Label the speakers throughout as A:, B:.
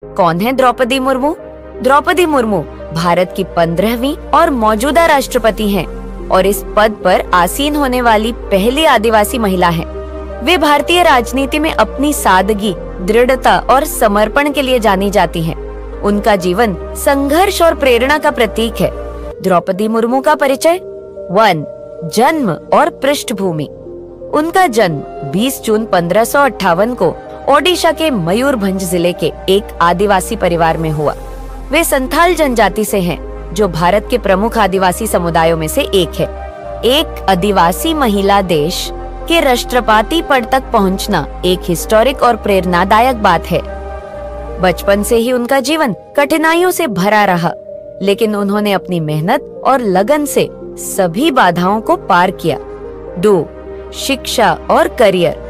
A: कौन है द्रौपदी मुर्मू? द्रौपदी मुर्मू भारत की 15वीं और मौजूदा राष्ट्रपति हैं और इस पद पर आसीन होने वाली पहली आदिवासी महिला हैं। वे भारतीय राजनीति में अपनी सादगी, दृढ़ता और समर्पण के लिए जानी जाती हैं। उनका जीवन संघर्ष और प्रेरणा का प्रतीक है। द्रौपदी मुर्मू का परिचय। 1. जन्म और पृष्ठभूमि। उनका जन्म 20 जून 1558 को ओडिशा के मयूरभंज जिले के एक आदिवासी परिवार में हुआ। वे संथाल जनजाति से हैं, जो भारत के प्रमुख आदिवासी समुदायों में से एक है। एक आदिवासी महिला देश के राष्ट्रपति पद तक पहुंचना एक हिस्टोरिक और प्रेरणादायक बात है। बचपन से ही उनका जीवन कठिनाइयों से भरा रहा, लेकिन उन्होंने अपनी मेहनत और लगन से सभी बाधाओं को पार किया। 2. शिक्षा और करियर।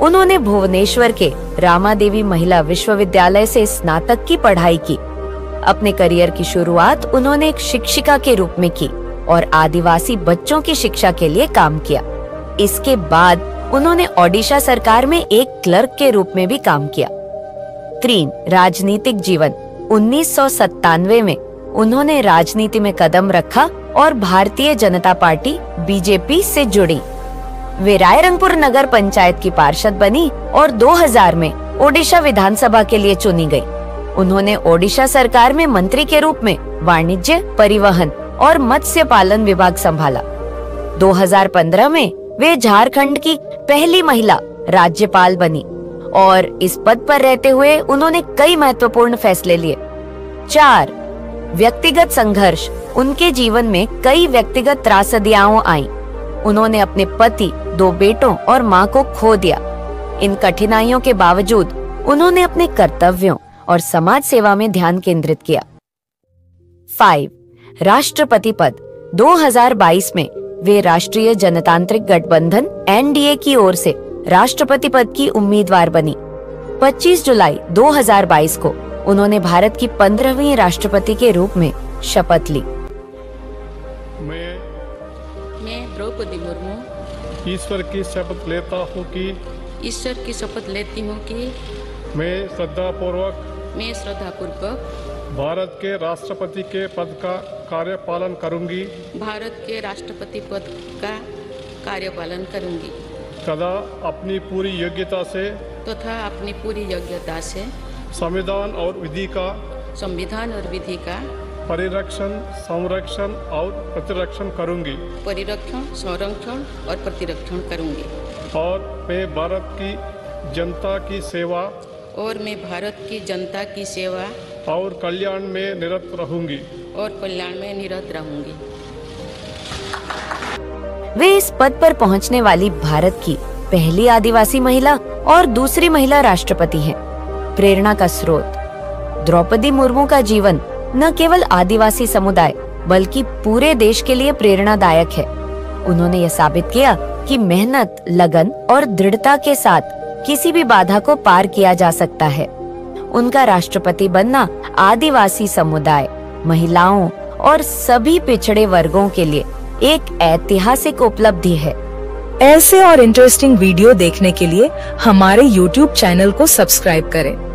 A: उन्होंने भुवनेश्वर के रामादेवी महिला विश्वविद्यालय से स्नातक की पढ़ाई की। अपने करियर की शुरुआत उन्होंने एक शिक्षिका के रूप में की और आदिवासी बच्चों की शिक्षा के लिए काम किया। इसके बाद उन्होंने ओडिशा सरकार में एक क्लर्क के रूप में भी काम किया। 3. राजनीतिक जीवन। 1997 में उन्होंने राजनीति में कदम रखा और भारतीय जनता पार्टी बीजेपी से जुड़ी। वे रायरंगपुर नगर पंचायत की पार्षद बनी और 2000 में ओडिशा विधानसभा के लिए चुनी गई। उन्होंने ओडिशा सरकार में मंत्री के रूप में वाणिज्य, परिवहन और मत्स्य पालन विभाग संभाला। 2015 में वे झारखंड की पहली महिला राज्यपाल बनी और इस पद पर रहते हुए उन्होंने कई महत्वपूर्ण फैसले लिए। 4. व्यक्तिगत संघर्ष। उनके जीवन में कई व्यक्तिगत त्रासदियां आईं। उन्होंने अपने पति, 2 बेटों और मां को खो दिया। इन कठिनाइयों के बावजूद उन्होंने अपने कर्तव्यों और समाज सेवा में ध्यान केंद्रित किया। 5. राष्ट्रपति पद। 2022 में वे राष्ट्रीय जनतांत्रिक गठबंधन (एनडीए) की ओर से राष्ट्रपति पद की उम्मीदवार बनी। 25 जुलाई 2022 को उन्होंने भारत की 15वीं राष्ट्रपति के रूप में शपथ ली।
B: मैं द्रौपदी मुर्मू
C: ईश्वर की शपथ लेती हूँ कि मैं श्रद्धापूर्वक भारत के राष्ट्रपति के पद का कार्यपालन करूंगी। तथा अपनी पूरी योग्यता से संविधान और विधि का परिरक्षण, संरक्षण और प्रतिरक्षण करूंगी। और मैं भारत की जनता की सेवा और कल्याण में निरत रहूंगी।
A: वे इस पद पर पहुंचने वाली भारत की पहली आदिवासी महिला और दूसरी महिला राष्ट्रपति हैं। प्रेरणा का स्रोत। द्रौपदी मुर्मू का जीवन न केवल आदिवासी समुदाय बल्कि पूरे देश के लिए प्रेरणादायक है। उन्होंने यह साबित किया कि मेहनत, लगन और दृढ़ता के साथ किसी भी बाधा को पार किया जा सकता है। उनका राष्ट्रपति बनना आदिवासी समुदाय, महिलाओं और सभी पिछड़े वर्गों के लिए एक ऐतिहासिक उपलब्धि है।
D: ऐसे और इंटरेस्टिंग वीडियो देखने के लिए हमारे YouTube चैनल को सब्सक्राइब करें।